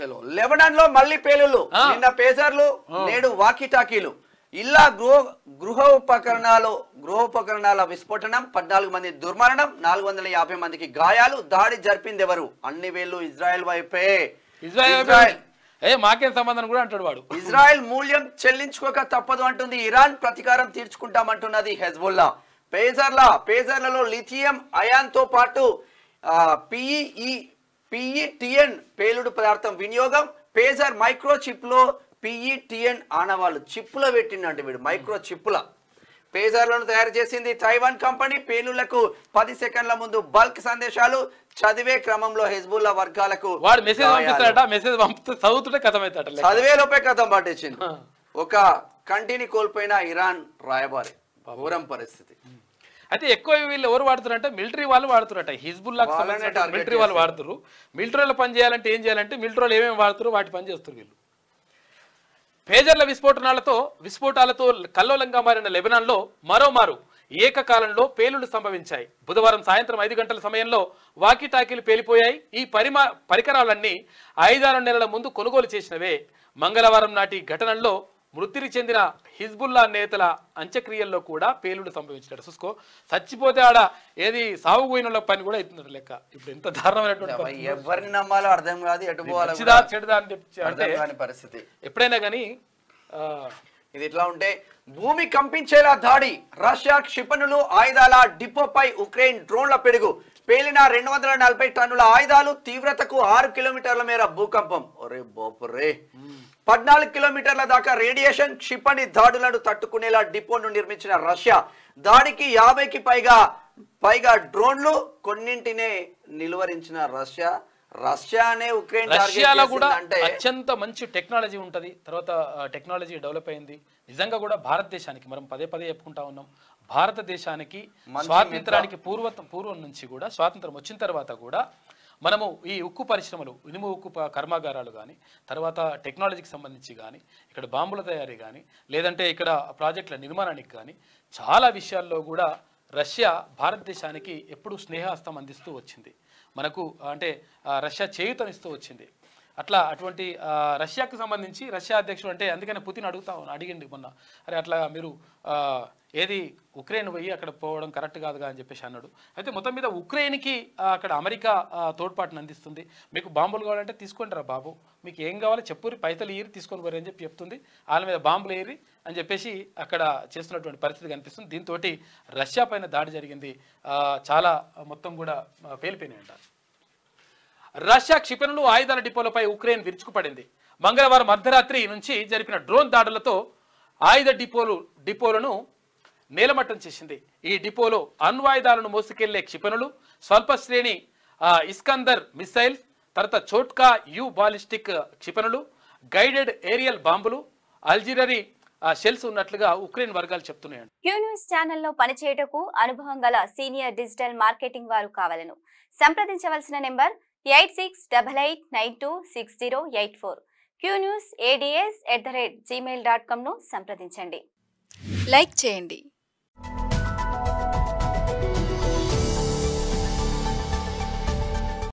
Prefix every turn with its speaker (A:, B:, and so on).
A: చలో లెబనాన్ లో మళ్ళీ పేలుళ్ళు నిన్న పేసర్లు నేడు వాకీటాకీలు ఇల్లా గృహోపకరణాల విస్ఫోటనం 14 మంది దుర్మరణం 450 మందికి గాయాలు దాడి జరిపింది ఎవరు అన్ని వేళ్లు ఇజ్రాయెల్ వైపే
B: మాకేం సంబంధం కూడా అంటాడు వాడు
A: ఇజ్రాయెల్ మూల్యం చెల్లించుకోక తప్పదు అంటుంది ఇరాన్ ప్రతీకారం తీర్చుకుంటామంటున్నది హెజ్బుల్లా పేజర్లలో లిథియం అయాన్ తో పాటు పిఈటిఎన్ పేలుడు పదార్థం వినియోగం పేజర్ మైక్రో చిప్ లో పిఈటిఎన్ ఆనవాళ్ళు చిప్పులో పెట్టిందంటే వీడు మైక్రో చిప్పుల పేజర్లను తయారు చేసింది తైవాన్ కంపెనీ పేలుళ్లకు 10 సెకండ్ల ముందు బల్క్ సందేశాలు చదివే క్రమంలో హెజ్బుల్లా వర్గాలకు
B: వాడు మెసేజ్ పంపిస్తాడట మెసేజ్ పంపితే చదువుతుంటే కథం అవుతాడు
A: చదివేలోపే కథం పట్టించింది ఒక కంటిని కోల్పోయిన ఇరాన్ రాయబారి ఘోరం పరిస్థితి
B: అయితే ఎక్కువ వీళ్ళు ఎవరు వాడుతారంటే మిలిటరీ వాళ్ళు వాడుతారట హిజ్బుల్లాకి సంబంధించిన మిలిటరీ వాళ్ళు వాడుతారు మిలిటరీలో పని చేయాలంటే ఏం చేయాలంటే మిలిటరీలో ఏమేమి వాడుతారు వాటి పని చేస్తారు వీళ్ళు పేజర్ల విస్ఫోటాలతో కల్లోలంగా మారిన లెబనాన్లో మరోమారు ఏకకాలంలో పేలుళ్లు సంభవించాయి బుధవారం సాయంత్రం 5 గంటల సమయంలో వాకీటాకీలు పేలిపోయాయి ఈ పరికరాలన్నీ 5-6 నెలల ముందు కొనుగోలు చేసినవే మంగళవారం నాటి ఘటనల్లో మృతికి చెందిన హిజ్బుల్లా నేతల అంత్యక్రియల్లో కూడా పేలుడు సంభవించాడు చూసుకో చచ్చిపోతే ఆడ ఏది సాగు పోయిన పని కూడా అవుతున్నట్టు లెక్క ఇప్పుడు ఎంత దారుణమైనటువంటి
A: ఎవరిని నమ్మాలో అర్థం కాదు ఎటు పోవాలో
B: చెడుదా అని
A: పరిస్థితి
B: ఎప్పుడైనా కానీ
A: ఇది ఇట్లా ఉంటే భూమి కంపించేలా దాడి రష్యా క్షిపణులు ఆయుధాల డిపోపై ఉక్రెయిన్ డ్రోన్ల పిడుగు పేలిన 240 టన్నుల ఆయుధాలు తీవ్రతకు 6 కిలోమీటర్ల మేర భూకంపం ఒరే బాపురే 14 కిలోమీటర్ల దాకా రేడియేషన్ క్షిపణి దాడులను తట్టుకునేలా డిపోను నిర్మించిన రష్యా దాడికి 50కి పైగా డ్రోన్లు కొన్నింటినే నిలువరించిన రష్యానే ఉక్రెయిన్
B: రష్యాలో కూడా అత్యంత మంచి టెక్నాలజీ ఉంటది తర్వాత టెక్నాలజీ డెవలప్ అయింది నిజంగా కూడా భారతదేశానికి మనం పదే చెప్పుకుంటా ఉన్నాం భారతదేశానికి స్వాతంత్రానికి పూర్వం నుంచి కూడా స్వాతంత్రం వచ్చిన తర్వాత కూడా మనము ఈ ఉక్కు పరిశ్రమలు ఇనుము ఉక్కు కర్మాగారాలు కానీ తర్వాత టెక్నాలజీకి సంబంధించి కానీ ఇక్కడ బాంబుల తయారీ కానీ లేదంటే ఇక్కడ ప్రాజెక్టుల నిర్మాణానికి కానీ చాలా విషయాల్లో కూడా రష్యా భారతదేశానికి ఎప్పుడూ స్నేహహస్తం అందిస్తూ వచ్చింది మనకు అంటే రష్యా చేయూతనిస్తూ వచ్చింది అటువంటి రష్యాకు సంబంధించి రష్యా అధ్యక్షుడు అంటే అందుకని పుతిన్ అడిగింది మొన్న అరే అట్లా మీరు ఏది ఉక్రెయిన్ పోయి అక్కడ పోవడం కరెక్ట్ కాదుగా అని చెప్పేసి అన్నాడు అయితే మొత్తం మీద ఉక్రెయిన్కి అక్కడ అమెరికా తోడ్పాటును అందిస్తుంది మీకు బాంబులు కావాలంటే తీసుకుంటారా బాబు మీకు ఏం కావాలో చెప్పురి పైసలు ఏరి తీసుకొని పోరు అని చెప్పి చెప్తుంది వాళ్ళ మీద బాంబులు ఏరి అని చెప్పేసి అక్కడ చేస్తున్నటువంటి పరిస్థితి కనిపిస్తుంది దీంతో రష్యా పైన దాడి జరిగింది చాలా మొత్తం కూడా పేలిపోయినాయి అంటారు రష్యా క్షిపణులు ఆయుధాల డిపోలపై ఉక్రెయిన్ విరుచుకుపడింది మంగళవారం అర్ధరాత్రి నుంచి జరిపిన డ్రోన్ దాడులతో ఆయుధ డిపోలను నేలమట్టం చేసింది ఈ డిపోలో అణ్వాయుధాలను మోసుకెళ్లే క్షిపణులు స్వల్ప శ్రేణి ఇస్కందర్ మిసైల్స్ తర్వాత చోట్కా యు బాలిస్టిక్ క్షిపణులు గైడెడ్ ఏరియల్ బాంబులు అల్జిరరీ షెల్స్ ఉన్నట్లుగా ఉక్రెయిన్ వర్గాలు చెప్తున్నాయి
C: క్యూ న్యూస్ ఛానల్లో పనిచేయటకు అనుభవం గల సీనియర్ డిజిటల్ మార్కెటింగ్ వారు కావాలను సంప్రదించవలసిన నెంబర్ 8688926084 qnewsads@gmail.com ను సంప్రదించండి.
D: లైక్ చేయండి.